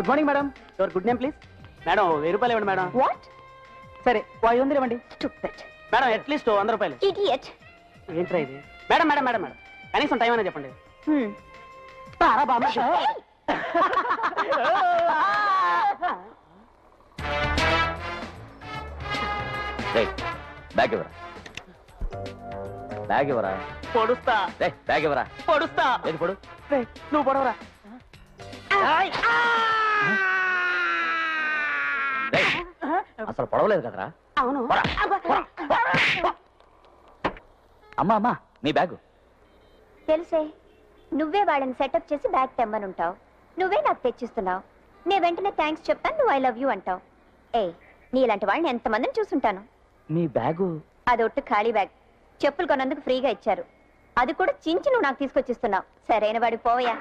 Good morning madam. Your good name please. Madam 1000 రూపాయలు ఇవ్వండి madam. What? సరే 500 ఇవ్వండి. స్టూపిడ్. మేడం అట్లీస్ట్ 100 రూపాయలు. ఇడియట్. ఏంట్రా ఇది? మేడం మేడం మేడం మేడం కనీసం టైం అనేది చెప్పండి. బ్యాగ్ ఇవ్వరా, బ్యాగ్ ఇవ్వరా. పొడుస్తా బ్యాగ్ ఇవ్వరా. పొడుస్తా. ఏది పొడు? నువ్వు పొడవరా. అసలు పొడవలేదు కదరా. అవును. అమ్మా అమ్మా మీ బ్యాగు. తెలుసే, నువ్వే వాళ్ళని సెటప్ చేసి బ్యాగ్ తెమ్మనుంటావు, నువ్వే నాకు తెచ్చిస్తున్నావు. నేను వెంటనే థ్యాంక్స్ చెప్తాను, నువ్వు ఐ లవ్ యూ అంటావు. నీలాంటి వాళ్ళని ఎంతమందిని చూసుంటాను. మీ బ్యాగు అది ఒట్టు ఖాళీ బ్యాగ్. చెప్పులు కొన్నందుకు ఫ్రీగా ఇచ్చారు, అది కూడా చించి నువ్వు నాకు తీసుకొచ్చిస్తున్నావు. సరైన వాడి పోయా.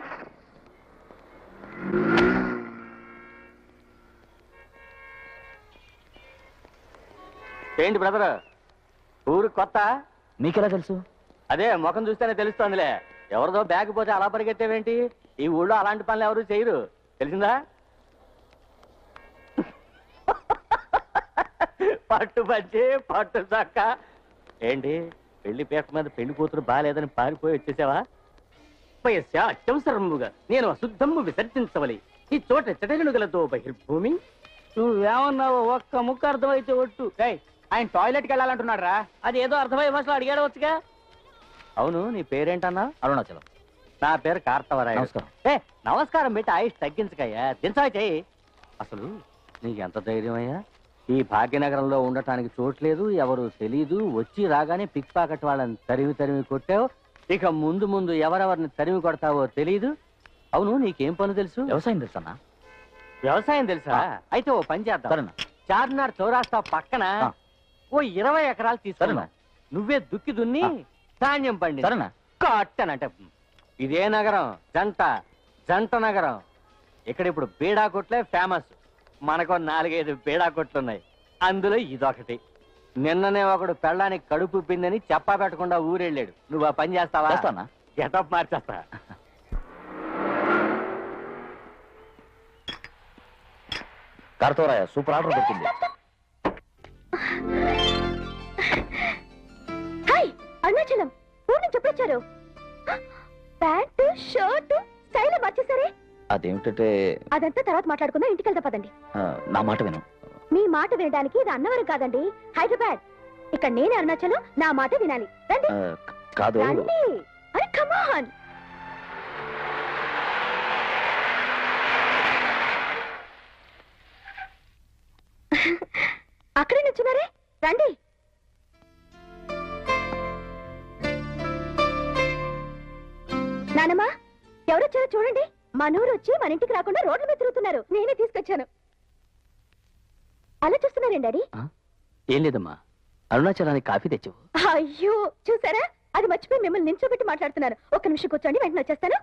ఏంటి బ్రదర్, ఊరు కొత్త? మీకెలా తెలుసు? అదే ముఖం చూస్తేనే తెలుస్తోందిలే. ఎవరిదో బ్యాగ్ పోతే అలా పరిగెత్తేవేంటి? ఈ ఊళ్ళో అలాంటి పనులు ఎవరు చేయరు, తెలిసిందా? పట్టు పచ్చి పట్టు చక్క. ఏంటి పెళ్లి పేట మీద పెళ్లి కూతురు బాగాలేదని పారిపోయి వచ్చేసావా? అత్యవసరముగా నేను అశుద్ధము విసర్జించవలి ఈ చోట చెటగలు గలతో బహిర్భూమి. నువ్వేమన్నావు? ఒక్క ముక్క అర్థమైతే ఒట్టు. ఆయన టాయిలెట్కి వెళ్ళాలంటున్నాడు రా. అది ఏదో అర్థమయ్యే భాషలో అడిగాడవచ్చుగా. అవును, నీ పేరేంటన్నా? అరుణాచలం. నా పేరు కార్తవరాయ. నమస్కారం. నమస్కారం పెట్టి ఆయుష్ తగ్గించకయ్యా, దించవా చెయ్యి. అసలు నీకు ఎంత ధైర్యం అయ్యా? ఈ భాగ్యనగరంలో ఉండటానికి చోట్లేదు, ఎవరు తెలీదు, వచ్చి రాగానే పిక్ పాకెట్ వాళ్ళని తరిమి తరిమి కొట్టావు. ఇక ముందు ముందు ఎవరెవరిని తరిమి కొడతావో తెలీదు. అవును, నీకేం పని తెలుసు? వ్యవసాయం తెలుసన్నా? వ్యవసాయం తెలుసా? అయితే ఓ పని చేద్దాం. చార్మినార్ చౌరాస్తా పక్కన ఓ 20 ఎకరాలు తీసుకున్నా. నువ్వే దుక్కి దున్ని ధాన్యం పండి కట్టనంటే. ఇదే నగరం జంట జంట నగరం. ఇక్కడ ఇప్పుడు బీడా కొట్లే ఫేమస్. మనకు 4-5 బీడా కొట్లున్నాయి, అందులో ఇదొకటి. నిన్ననే ఒకడు పెళ్ళానికి కడుపు పిందని చెప్పా పెట్టకుండా ఊరెళ్ళాడు. నువ్వు ఆ పని చేస్తావా? గెటప్ మార్చేస్తా. కార్తవరాయ సూపర్ ఆర్డర్ దొరికింది. హాయ్ అరుణాచలం, ఊరు నుంచి చెప్పొచ్చారు. ప్యాంటు షర్టు స్టైల్ మార్చేసరే. అదేమిటంటే అదంతా తర్వాత మాట్లాడుకుందాం, ఇంటికి వెళ్తా పదండి. నా మాట విను. మీ మాట వినడానికి ఇది అన్నవరం కాదండి, హైదరాబాద్. ఇక్కడ నేను అరుణాచలం, నా మాట వినాలి. రండి. కాదు. రండి. అరే కమ్ ఆన్. అక్కడే నుంచున్నారే, రండి. నానమ్మా, ఎవరొచ్చారో చూడండి. మనూరు వచ్చి మన ఇంటికి రాకుండా రోడ్ల మీద తిరుగుతున్నారు. నేనే తీసుకొచ్చాను. అలా చూస్తున్నారేంటి డాడీ? ఏం లేదమ్మా, అరుణాచలానికి కాఫీ తెచ్చావు. అయ్యో చూసారా, అది మర్చిపోయి మిమ్మల్ని నిల్చోబెట్టి మాట్లాడుతున్నారు. ఒక్క నిమిషం కూర్చోండి, వెంటనే వచ్చేస్తాను.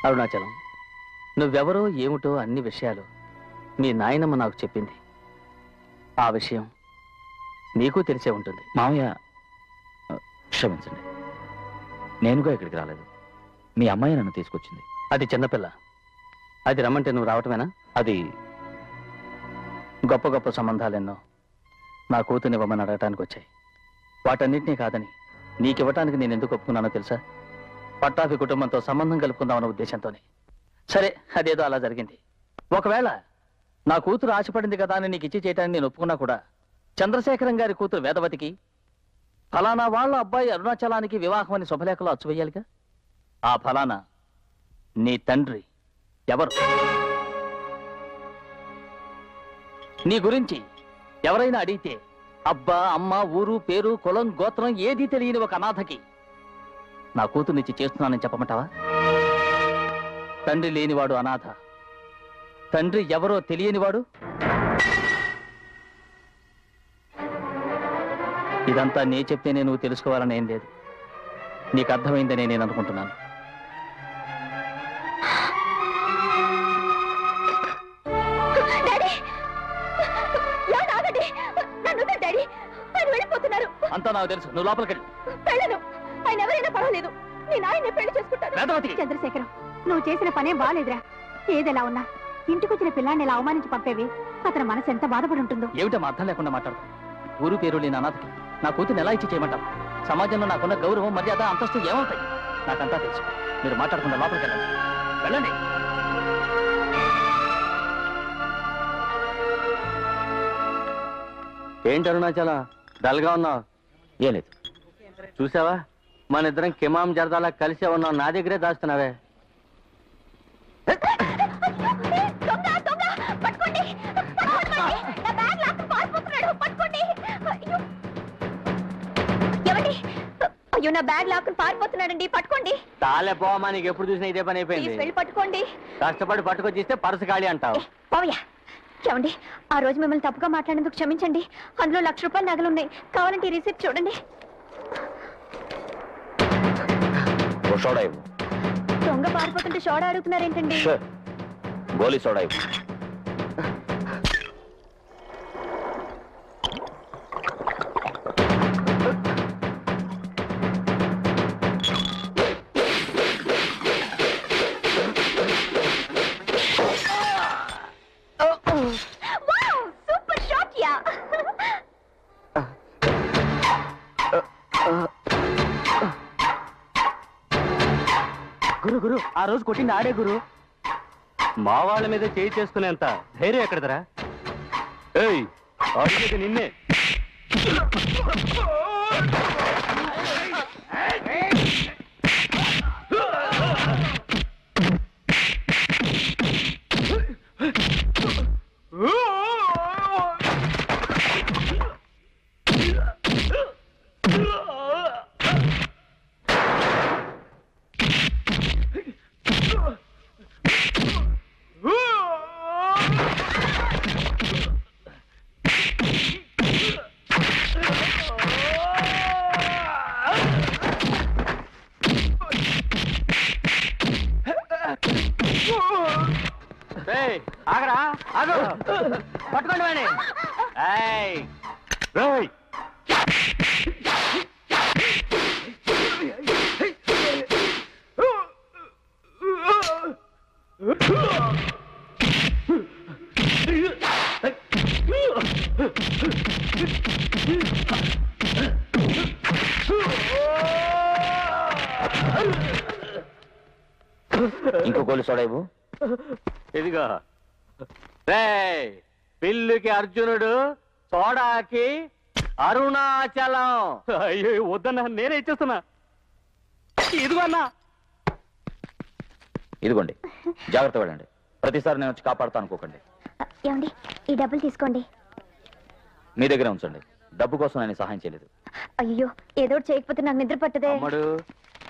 అరుణాచలం, నువ్వెవరో ఏమిటో అన్ని విషయాలు మీ నాయనమ్మ నాకు చెప్పింది. ఆ విషయం నీకు తెలిసే ఉంటుంది. మామయ్య క్షమించండి, నేనుగా ఇక్కడికి రాలేదు. మీ అమ్మాయి నన్ను తీసుకొచ్చింది. అది చిన్నపిల్ల, అది రమ్మంటే నువ్వు రావటమేనా? అది గొప్ప గొప్ప సంబంధాలెన్నో నా కూతునివ్వమని అడగటానికి వచ్చాయి. వాటన్నిటినీ కాదని నీకివ్వటానికి నేను ఎందుకు ఒప్పుకున్నానో తెలుసా? పట్టాభి కుటుంబంతో సంబంధం కలుపుకుందామన్న ఉద్దేశంతోనే. సరే, అదేదో అలా జరిగింది. ఒకవేళ నా కూతురు ఆశపడింది కదా అని నీకు ఇచ్చి చేయటానికి నేను ఒప్పుకున్నా కూడా, చంద్రశేఖరం గారి కూతురు వేదవతికి ఫలానా వాళ్ళ అబ్బాయి అరుణాచలానికి వివాహం అని శుభలేఖలో అచ్చువేయాలిగా. ఆ ఫలానా నీ తండ్రి ఎవరు? నీ గురించి ఎవరైనా అడిగితే అబ్బా అమ్మ ఊరు పేరు కులం గోత్రం ఏదీ తెలియని ఒక అనాథకి నా కూతురునిచ్చి చేస్తున్నానని చెప్పమంటావా? తండ్రి లేనివాడు అనాథ, తండ్రి ఎవరో తెలియనివాడు. ఇదంతా నే చెప్తేనే నువ్వు తెలుసుకోవాలని ఏం లేదు. నీకు అర్థమైందనే నేను అనుకుంటున్నాను. అంతా నాకు తెలుసు, నువ్వు లోపలికి వెళ్ళను. ఆయన ఎవరైనా పర్వాలేదు, నేను ఆయన్ని పెళ్లి చేసుకుంటాను. చంద్రశేఖరం, నువ్వు చేసిన పనేం బాగాలేదురా. ఏదెలా ఉన్నా ఇంటికొచ్చిన పిల్లాన్ని ఇలా అవమానించి పంపేవి అతని మనసు ఎంత బాధపడి ఉంటుందో. ఏమిటమ్మా అర్థం లేకుండా మాట్లాడుతావు? ఊరు పేరు లేని అనాథకి నా కూతుర్ని ఎలా ఇచ్చి చేయమంటావు? సమాజంలో నాకున్న గౌరవం, మర్యాద, అంతస్తు ఏమవుతాయి? నాకంతా తెలుసు. మీరు మాట్లాడకుండా లోపలికి వెళ్ళండి. వెళ్ళండి. ఏంటి అరుణాచల డల్గా ఉన్నావు? ఏం లేదు. చూసావా, మన ఇద్దరం కిమాం జరదాలా కలిసే ఉన్నాం. నా దగ్గరే దాస్తున్నావే. అయ్యో, నా బ్యాగ్ లాక్కుని పారిపోతున్నాడండి, పట్టుకోండి. తాలే పోవమ్మా, నీకు ఎప్పుడు చూసినా ఇదే పని ప్లీజ్ అయిపోయింది. వెళ్ళి పట్టుకోండి. కష్టపడి పట్టుకొచ్చిస్తే పరసు ఖాళీ అంటావు. పోవయ్యా. ఏమండి, ఆ రోజు మిమ్మల్ని తప్పుగా మాట్లాడేందుకు క్షమించండి. అందులో 1,00,000 రూపాయలు నగలున్నాయి. కావాలంటే ఈ రిసిప్ట్ చూడండి. సోడా ఇవ్వు. దొంగ పారిపోతుంటే సోడా అడుగుతున్నారేంటండి? గోలీ సోడా ఇవ్వు. సూపర్ షాట్ యా. గురు గురు, ఆ రోజు కొట్టింది ఆడే గురు. మా వాళ్ళ మీద చేయి చేసుకునేంత ధైర్యం ఎక్కడదరా? ఏయ్, అడిగేది నిన్నే. ఆగరా, ఆగు, పట్టుకోండి వాడిని. ఏయ్, రేయ్. ఇంకో గోలీ సోడా ఇవ్వు. ఇదిగో. రేయ్, పిల్లుకి అర్జునుడు, సోడాకి అరుణాచలం. అయ్యో వద్దన్నా, నేనే ఇచ్చేస్తున్నా. ఇదిగో అన్నా. ఇదిగోండి, జాగ్రత్త పడండి. ప్రతిసారి నేను వచ్చి కాపాడుతా అనుకోకండి. ఏమండి, ఈ డబ్బులు తీసుకోండి. మీ దగ్గరే ఉంచండి. డబ్బు కోసం నేను సహాయం చేయలేదు. అయ్యో, ఏదో చేయకపోతే నాకు నిద్ర పట్టదే. అమ్మడు,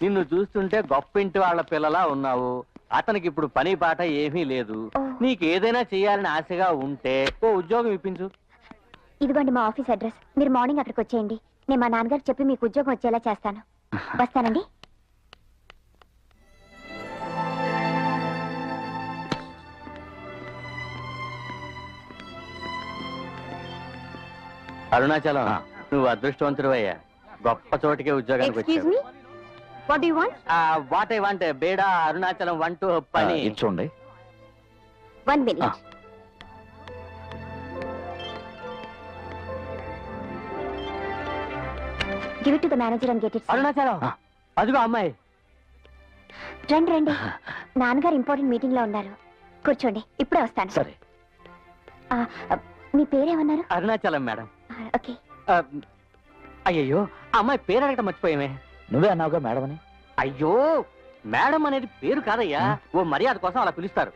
నిన్ను చూస్తుంటే గొప్పింటి వాళ్ళ పిల్లలా ఉన్నావు. అతనికి ఇప్పుడు పని పాట ఏమీ లేదు. నీకు ఏదైనా చేయాలని ఆశగా ఉంటే ఓ ఉద్యోగం ఇప్పించు. ఇదిగోండి మా ఆఫీస్ అడ్రస్. మీరు మార్నింగ్ అక్కడికి వచ్చేయండి. నేను మా నాన్నగారికి చెప్పి మీకు ఉద్యోగం వచ్చేలా చేస్తాను. వస్తానండి. అరుణాచలం, నువ్వు అదృష్టవంతుడు అయ్యా. గొప్ప చోటికే ఉద్యోగానికి excuse me, what do you want? What I want బేడా అరుణాచలం 1 2 పని. ఇచ్చోండి. 1 minute. Give it to the manager and get it. Arunachalam, అదిగో అమ్మాయి. రండి రండి. నాన్నగారు ఇంపార్టెంట్ మీటింగ్ లో ఉన్నారు. కూర్చోండి, ఇప్పుడే వస్తాను. సరే. మీ పేరేమన్నారు? అరుణాచలం మేడం. ఓకే. అయ్యయ్యో, అమ్మాయి పేరు అడగటం మర్చిపోయామే. నువ్వే అన్నావుగా మేడం అని. అయ్యో, మేడం అనేది పేరు కాదయ్యా, ఓ మర్యాద కోసం అలా పిలుస్తారు.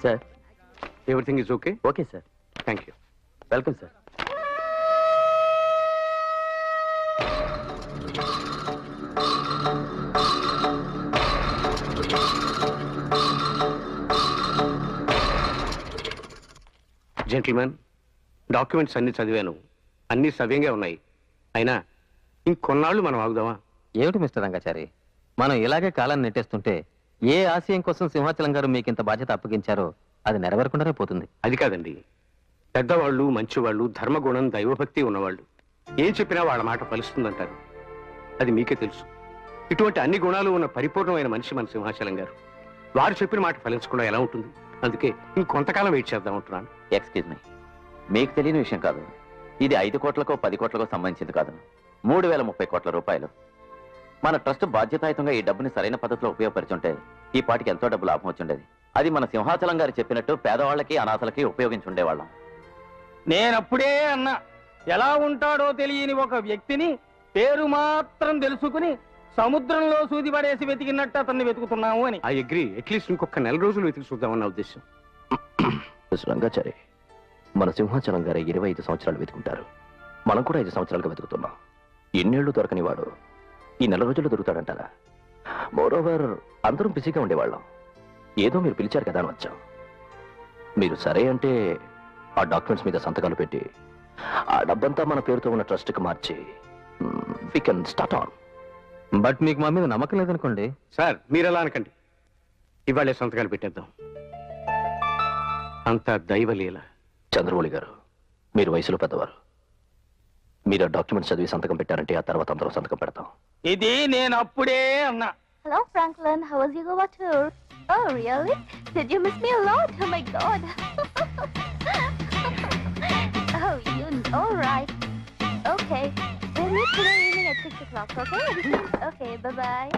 Sir, everything is okay? Okay sir. Thank you. Welcome sir. Gentlemen, documents అన్ని చదివాను. అన్ని సవ్యంగా ఉన్నాయి. అయినా ఇంకొన్నాళ్ళు మనం ఆగుదామా? ఏమిటి మిస్టర్ రంగాచారి, మనం ఇలాగే కాలాన్ని నెట్టేస్తుంటే ఏ ఆశయం కోసం సింహాచలం గారు మీకు ఇంత బాధ్యత అప్పగించారో అది నెరవేరకుండానే పోతుంది. అది కాదండి, పెద్దవాళ్ళు, మంచివాళ్ళు, ధర్మగుణం, దైవభక్తి ఉన్నవాళ్ళు ఏం చెప్పినా వాళ్ళ మాట ఫలిస్తుందంటారు. అది మీకే తెలుసు. ఇటువంటి అన్ని గుణాలు ఉన్న పరిపూర్ణమైన మనిషి మన సింహాచలం గారు. వారు చెప్పిన మాట ఫలించకుండా ఎలా ఉంటుంది? అందుకే ఇంకొంతకాలం వెయిట్ చేద్దాం అంటున్నాను. ఎక్స్క్యూజ్ మీ, మీకు తెలియని విషయం కాదు. ఇది 5 కోట్లకో 10 కోట్లకో సంబంధించింది కాదు. 3030 కోట్ల రూపాయలు. మన ట్రస్ట్ బాధ్యతాయుతంగా ఈ డబ్బుని సరైన పద్ధతిలో ఉపయోగపరిచుంటే ఈ పాటికి ఎంతో డబ్బు లాభం వచ్చుండేది. అది మన సింహాచలం గారు చెప్పినట్టు పేదవాళ్ళకి అనాథలకి ఉపయోగించుండేవాళ్ళం. నేనప్పుడే అన్నా, ఎలా ఉంటాడో తెలియని ఒక వ్యక్తిని పేరు మాత్రం తెలుసుకుని సముద్రంలో సూది పడేసి వెతికినట్టు అతన్ని వెతుకుతున్నాము అని. I agree. అట్లీస్ట్ ఇంకొక నెల రోజులు వెతికి చూద్దామన్న ఉద్దేశం. రంగాచారి, మన సింహాచలం గారు 25 సంవత్సరాలు వెతుకుంటారు. మనం కూడా 5 సంవత్సరాలుగా వెతుకుతున్నాం. ఎన్నేళ్లు దొరకని వాడు ఈ నెల రోజుల్లో దొరుకుతాడంటారా? మోరోవర్, అందరం బిజీగా ఉండేవాళ్ళం. ఏదో మీరు పిలిచారు కదా అని వచ్చాం. మీరు సరే అంటే ఆ డాక్యుమెంట్స్ మీద సంతకాలు పెట్టి ఆ డబ్బంతా మన పేరుతో ఉన్న ట్రస్ట్కి మార్చి we can start on. But మీకు మా మీద నమ్మకం లేదనుకోండి. సార్, మీరు ఎలా అనకండి. ఇవాళే సంతకాలు పెట్టేద్దాం. అంతా దైవలీల. చంద్రమౌళి గారు, మీరు వయసులో పెద్దవారు. మీరు ఆ డాక్యుమెంట్స్ చదివి సంతకం పెట్టారంటే ఆ తర్వాత అందరం సంతకం పెడతాం. ఇది నేను అప్పుడే అన్నా. Hello, Franklin. How was your Goa tour? Oh, really? Did you miss me a lot? Oh my God. Oh, you all right? Okay. We'll meet today evening at 6 o'clock. Okay? Okay. Bye bye.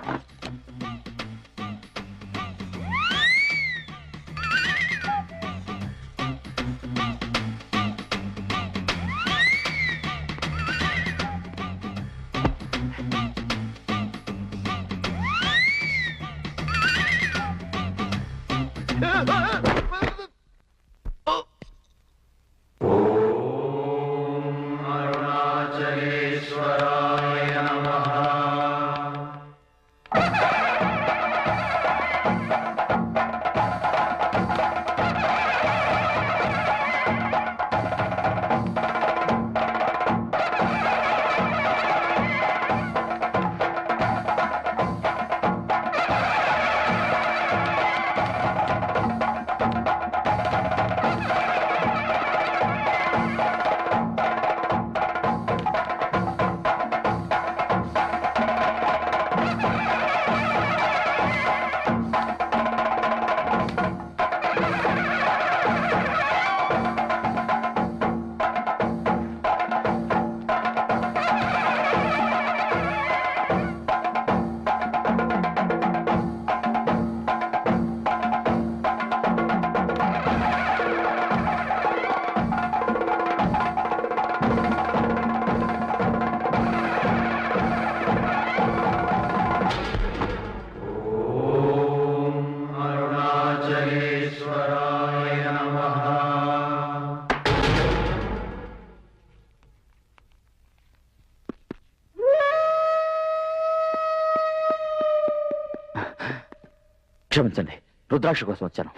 క్షమించండి, రుద్రాక్ష కోసం వచ్చాను.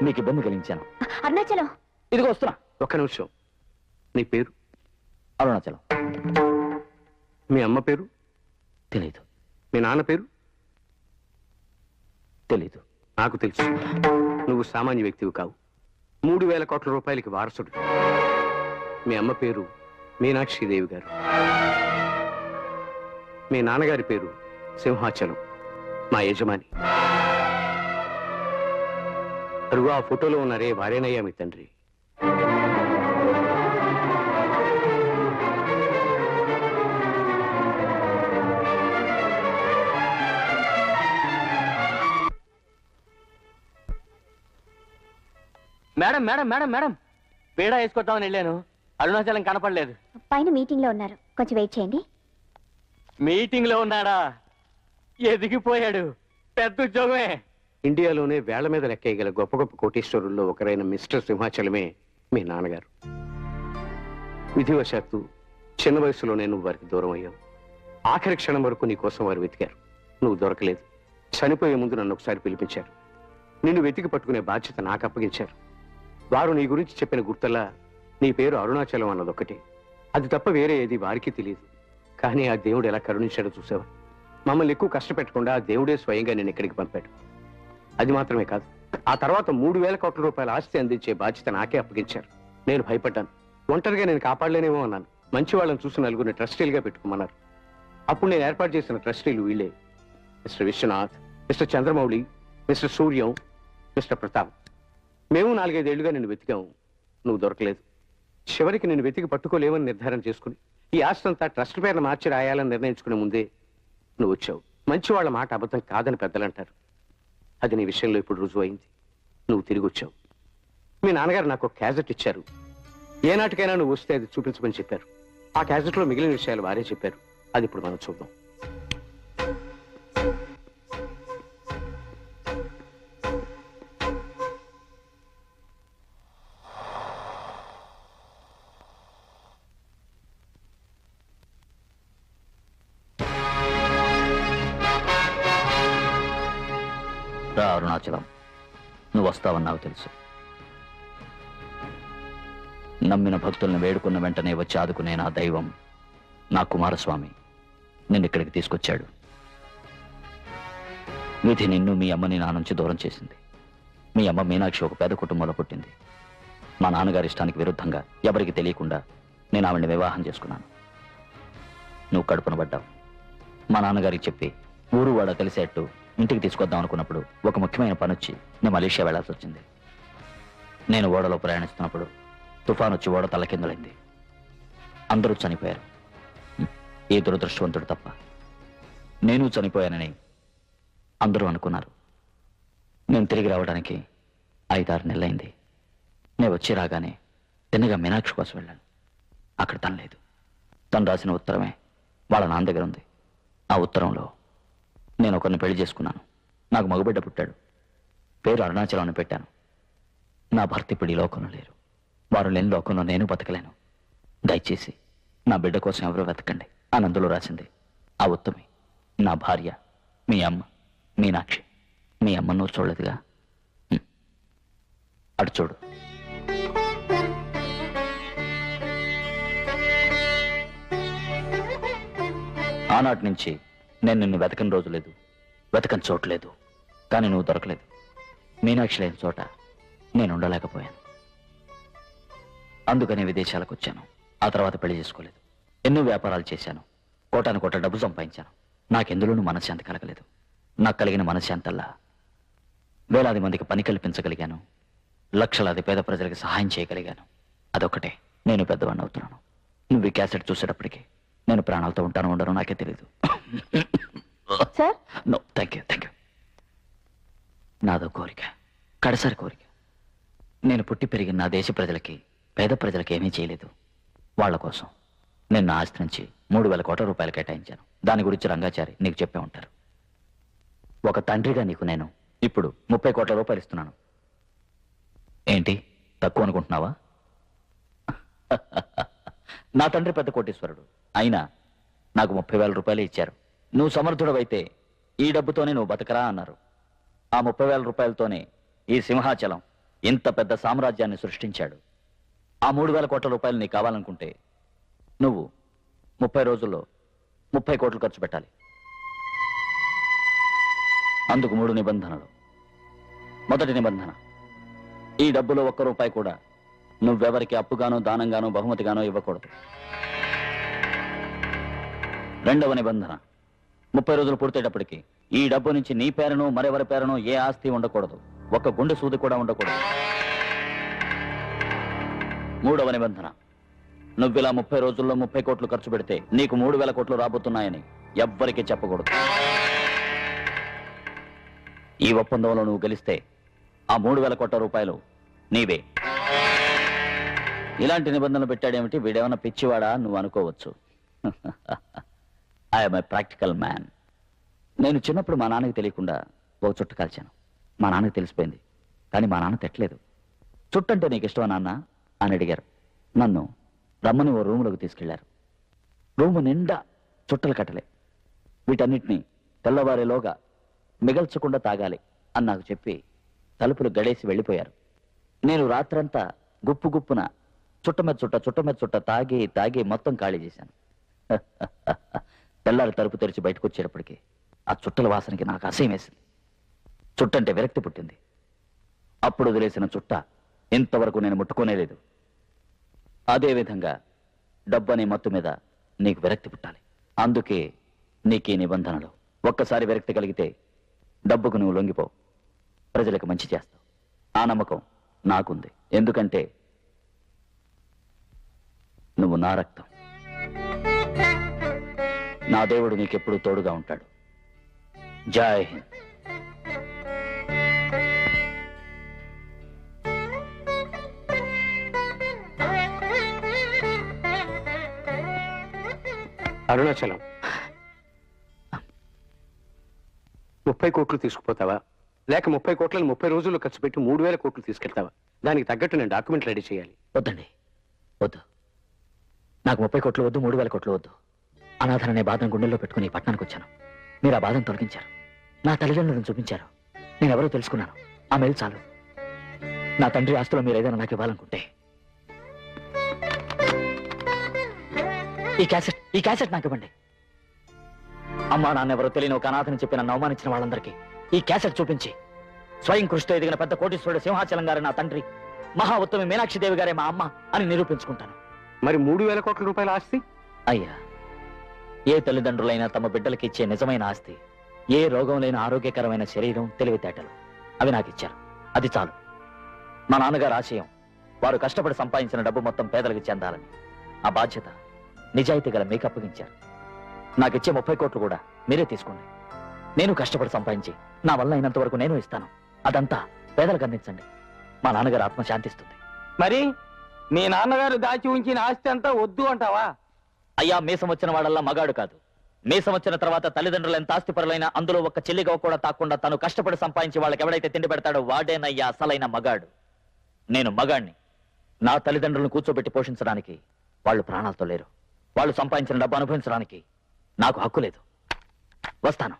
మీకు ఇబ్బంది కలిగించాను. అరుణాచలం. ఇదిగో వస్తున్నా. ఒక్క నిమిషం. నీ పేరు? అరుణాచలం. మీ అమ్మ పేరు? తెలీదు. మీ నాన్న పేరు? తెలీదు. నాకు తెలుసు. నువ్వు సామాన్య వ్యక్తివి కావు. 3000 కోట్ల రూపాయలకి వారసుడు. మీ అమ్మ పేరు మీనాక్షిదేవి గారు. మీ నాన్నగారి పేరు సింహాచలం, మా యజమాని. అరుగు ఆ ఫోటోలో ఉన్నారే, వారేనయ్యా మీ తండ్రి. మేడం మేడం మేడం మేడం, పేడ వేసుకొద్దామని వెళ్ళాను, అరుణాచలం కనపడలేదు. పైన మీటింగ్ లో ఉన్నారు, కొంచెం వెయిట్ చేయండి. మీటింగ్ లో ఉన్నాడా? ఎదిగిపోయాడు, పెద్ద ఉద్యోగమే. ఇండియాలోనే వేళ్ల మీద లెక్కేయగల గొప్ప గొప్ప కోటీశ్వరుల్లో ఒకరైన మిస్టర్ సింహాచలమే మీ నాన్నగారు. విధివశాత్తు చిన్న వయసులోనే నువ్వు వారికి దూరం అయ్యావు. ఆఖరి క్షణం వరకు నీ కోసం వారు వెతికారు. నువ్వు దొరకలేదు. చనిపోయే ముందు నన్ను ఒకసారి పిలిపించారు. నిన్ను వెతికి పట్టుకునే బాధ్యత నాకు అప్పగించారు. వారు నీ గురించి చెప్పిన గుర్తల్లా నీ పేరు అరుణాచలం అన్నదొక్కటే. అది తప్ప వేరే ఏది వారికి తెలియదు. కానీ ఆ దేవుడు ఎలా కరుణించాడో చూసావా? మమ్మల్ని ఎక్కువ కష్టపెట్టకుండా ఆ దేవుడే స్వయంగా నేను ఇక్కడికి పంపాడు. అది మాత్రమే కాదు, ఆ తర్వాత 3000 కోట్ల రూపాయల ఆస్తి అందించే బాధ్యత నాకే అప్పగించారు. నేను భయపడ్డాను. ఒంటరిగా నేను కాపాడలేనేమో అన్నాను. మంచి వాళ్ళని చూసి నలుగురిని ట్రస్టీలుగా పెట్టుకోమన్నారు. అప్పుడు నేను ఏర్పాటు చేసిన ట్రస్టీలు వీళ్ళే: mister Vishwanath, mister Chandramouli, mister Suryam, mister Pratap. మేము 4-5 ఏళ్లుగా నిన్ను వెతికాము, నువ్వు దొరకలేదు. చివరికి నిన్ను వెతికి పట్టుకోలేమని నిర్ధారణ చేసుకుని ఈ ఆస్తంతా ట్రస్ట్ పేరును మార్చి రాయాలని నిర్ణయించుకునే ముందే నువ్వు వచ్చావు. మంచి వాళ్ళ మాట అబద్ధం కాదని పెద్దలు అంటారు. అది నీ విషయంలో ఇప్పుడు రుజువు అయింది. నువ్వు తిరిగి వచ్చావు. మీ నాన్నగారు నాకు ఒక క్యాజెట్ ఇచ్చారు. ఏనాటికైనా నువ్వు వస్తే అది చూపించమని చెప్పారు. ఆ క్యాజెట్లో మిగిలిన విషయాలు వారే చెప్పారు. అది ఇప్పుడు మనం చూద్దాం. రా అరుణాచలం, నువ్వు వస్తావని నాకు తెలుసు. నమ్మిన భక్తుల్ని వేడుకున్న వెంటనే వచ్చి ఆదుకునే నా దైవం, నా కుమారస్వామి నిన్నిక్కడికి తీసుకొచ్చాడు. విధి నిన్ను మీ అమ్మని నా నుంచి దూరం చేసింది. మీ అమ్మ మీనాక్షి ఒక పేద కుటుంబంలో పుట్టింది. మా నాన్నగారి ఇష్టానికి విరుద్ధంగా ఎవరికి తెలియకుండా నేను ఆవిడ్ని వివాహం చేసుకున్నాను. నువ్వు కడుపున పడ్డావు. మా నాన్నగారికి చెప్పి ఊరు వాడ తెలిసేట్టు ఇంటికి తీసుకొద్దాం అనుకున్నప్పుడు ఒక ముఖ్యమైన పని వచ్చి నేను మలేషియా వెళ్లాల్సి వచ్చింది. నేను ఓడలో ప్రయాణిస్తున్నప్పుడు తుఫాన్ వచ్చి ఓడ తలకిందులైంది. అందరూ చనిపోయారు. ఏ దురదృష్టవంతుడు తప్ప. నేను చనిపోయానని అందరూ అనుకున్నారు. నేను తిరిగి రావడానికి 5-6 నెలలైంది. నేను వచ్చి రాగానే తిన్నగా మీనాక్షి కోసం వెళ్ళాను. అక్కడ తను లేదు. తను రాసిన ఉత్తరమే వాళ్ళ నాన్న దగ్గర ఉంది. ఆ ఉత్తరంలో నేను ఒకరిని పెళ్లి చేసుకున్నాను. నాకు మగబిడ్డ పుట్టాడు. పేరు అరుణాచలం అని పెట్టాను. నా భర్త ఇప్పుడు ఈ లోకంలో లేరు. వారు లేని లోకంలో నేను బతకలేను. దయచేసి నా బిడ్డ కోసం ఎవరో వెతకండి అని అందులో రాసింది. ఆ ఉత్తమి నా భార్య, మీ అమ్మ మీనాక్షి. మీ అమ్మ నువ్వు చూడలేదుగా? అటు చూడు. ఆనాటి నుంచి నేను నిన్ను వెతకని రోజు లేదు, వెతకని చోట్లేదు. కానీ నువ్వు దొరకలేదు. మీనాక్షి లేని చోట నేను ఉండలేకపోయాను. అందుకనే విదేశాలకు వచ్చాను. ఆ తర్వాత పెళ్లి చేసుకోలేదు. ఎన్నో వ్యాపారాలు చేశాను. కోటాను కోట డబ్బు సంపాదించాను. నాకెందులోనూ మనశ్శాంతి కలగలేదు. నాకు కలిగిన మనశ్శాంతల్లా వేలాది మందికి పని కల్పించగలిగాను. లక్షలాది పేద ప్రజలకు సహాయం చేయగలిగాను. అదొక్కటే నేను పెద్దవాడిని అవుతున్నాను. నువ్వు ఈ క్యాసెట్ చూసేటప్పటికి నేను ప్రాణాలతో ఉంటాను ఉండను నాకే తెలీదు. Sir, no, thank you. నాదో కోరిక, కడసారి కోరిక. నేను పుట్టి పెరిగిన నా దేశ ప్రజలకి, పేద ప్రజలకి ఏమీ చేయలేదు. వాళ్ల కోసం నేను నా ఆస్తి నుంచి 3,000 కోట్ల రూపాయలు కేటాయించాను. దాని గురించి రంగాచారి నీకు చెప్పే ఉంటారు. ఒక తండ్రిగా నీకు నేను ఇప్పుడు 30 కోట్ల రూపాయలు ఇస్తున్నాను. ఏంటి తక్కువ అనుకుంటున్నావా? నా తండ్రి పెద్ద కోటీశ్వరుడు. అయినా నాకు 30,000 రూపాయలు ఇచ్చారు. నువ్వు సమర్థుడవైతే ఈ డబ్బుతోనే నువ్వు బతకరా అన్నారు. ఆ 30,000 రూపాయలతోనే ఈ సింహాచలం ఇంత పెద్ద సామ్రాజ్యాన్ని సృష్టించాడు. ఆ 3,000 కోట్ల రూపాయలు నీకు కావాలనుకుంటే నువ్వు 30 రోజుల్లో 30 కోట్లు ఖర్చు పెట్టాలి. అందుకు 3 నిబంధనలు. మొదటి నిబంధన, ఈ డబ్బులో 1 రూపాయి కూడా నువ్వెవరికి అప్పుగానో దానంగానో బహుమతిగానో ఇవ్వకూడదు. రెండవ నిబంధన, 30 రోజులు పూర్తయ్యేటప్పటికి ఈ డబ్బు నుంచి నీ పేరును మరెవరి పేరును ఏ ఆస్తి ఉండకూడదు. 1 గుండె సూది కూడా ఉండకూడదు. మూడవ నిబంధన, నువ్విలా 30 రోజుల్లో 30 కోట్లు ఖర్చు పెడితే నీకు 3,000 కోట్లు రాబోతున్నాయని ఎవ్వరికీ చెప్పకూడదు. ఈ ఒప్పందంలో నువ్వు గెలిస్తే ఆ 3,000 కోట్ల రూపాయలు నీవే. ఇలాంటి నిబంధనలు పెట్టాడేమిటి, వీడేమన్నా పిచ్చివాడా నువ్వు అనుకోవచ్చు. I'm a practical man. నేను చిన్నప్పుడు మా నాన్నకి తెలియకుండా ఒక చుట్టు కాల్చాను. మా నాన్నకి తెలిసిపోయింది, కానీ మా నాన్న తిట్టలేదు. చుట్టంటే నీకు ఇష్టమా నాన్న అని అడిగారు. నన్ను రమ్మని ఓ రూములోకి తీసుకెళ్లారు. రూము నిండా చుట్టలు కట్టలే. వీటన్నిటినీ తెల్లవారేలోగా మిగల్చకుండా తాగాలి అని నాకు చెప్పి తలుపులు గడేసి వెళ్ళిపోయారు. నేను రాత్రంతా గుప్పు గుప్పున చుట్ట చుట్ట తాగి తాగి మొత్తం ఖాళీ చేశాను. తెల్లారి తలుపు తెరిచి బయటకు వచ్చేటప్పటికి ఆ చుట్టల వాసనకి నాకు అసహ్యం వేసింది. చుట్టంటే విరక్తి పుట్టింది. అప్పుడు వదిలేసిన చుట్ట ఇంతవరకు నేను ముట్టుకోనే లేదు. అదేవిధంగా డబ్బు అనే మత్తు మీద నీకు విరక్తి పుట్టాలి. అందుకే నీకు ఈ నిబంధనలు. ఒక్కసారి విరక్తి కలిగితే డబ్బుకు నువ్వు లొంగిపో, ప్రజలకు మంచి చేస్తావు. ఆ నమ్మకం నాకుంది. ఎందుకంటే నువ్వు నా రక్తం. నా దేవుడు నీకెప్పుడు తోడుగా ఉంటాడు. జై హింద్. అరుణాచలం, 30 కోట్లు తీసుకుపోతావా, లేక 30 కోట్లను 30 రోజుల్లో ఖర్చు పెట్టి 3000 కోట్లు తీసుకెళ్తావా? దానికి తగ్గట్టు నేను డాక్యుమెంట్ రెడీ చేయాలి. వద్దండి, వద్దు. నాకు 30 కోట్లు వద్దు, 3000 కోట్లు వద్దు. అనాథననే బాధను గుండెల్లో పెట్టుకుని ఈ పట్టణానికి వచ్చాను. మీరు ఆ బాధను తొలగించారు, నా తల్లిదండ్రులను చూపించారు, నేనెవరో తెలుసుకున్నాను. ఆ మేలు చాలు. నా తండ్రి ఆస్తులో మీరు ఏదైనా నాకు ఇవ్వాలనుకుంటే ఈ క్యాసెట్ నాకు ఇవ్వండి. అమ్మా నాన్నెవరో తెలియని ఒక అనాథని చెప్పి నన్ను అవమానించిన వాళ్ళందరికీ ఈ క్యాసెట్ చూపించి, స్వయం కృషితో ఎదిగిన పెద్ద కోటీశ్వరుడు సింహాచలం గారు నా తండ్రి, మహా ఉత్తమి మీనాక్షిదేవి గారే మా అమ్మ అని నిరూపించుకుంటాను. మరి 3000 కోట్ల రూపాయల ఆస్తి? అయ్యా, ఏ తల్లిదండ్రులైనా తమ బిడ్డలకి ఇచ్చే నిజమైన ఆస్తి ఏ రోగం లేని ఆరోగ్యకరమైన శరీరం, తెలివితేటలు. అవి నాకు ఇచ్చారు, అది చాలు. మా నాన్నగారు ఆశయం వారు కష్టపడి సంపాదించిన డబ్బు మొత్తం పేదలకు చెందాలని. ఆ బాధ్యత నిజాయితీ గల మీకు అప్పగించారు. నాకిచ్చే 30 కోట్లు కూడా మీరే తీసుకోండి. నేను కష్టపడి సంపాదించి నా వల్ల అయినంత వరకు నేను ఇస్తాను. అదంతా పేదలకు అందించండి. మా నాన్నగారు ఆత్మ శాంతిస్తుంది. మరి మీ నాన్నగారు దాచి ఉంచిన ఆస్తి అంతా వద్దు అంటావా? అయ్యా, మీసం వచ్చిన వాడల్లా మగాడు కాదు. మీసం వచ్చిన తర్వాత తల్లిదండ్రులు ఎంత ఆస్తిపరులైనా అందులో ఒక్క చెల్లిగా కూడా తాకుండా తను కష్టపడి సంపాదించి వాళ్ళకి ఎవడైతే తిండి పెడతాడో వాడేనయ్యా అసలైన మగాడు. నేను మగాడిని. నా తల్లిదండ్రులను కూర్చోబెట్టి పోషించడానికి వాళ్ళు ప్రాణాలతో లేరు. వాళ్ళు సంపాదించిన డబ్బు అనుభవించడానికి నాకు హక్కు లేదు. వస్తాను.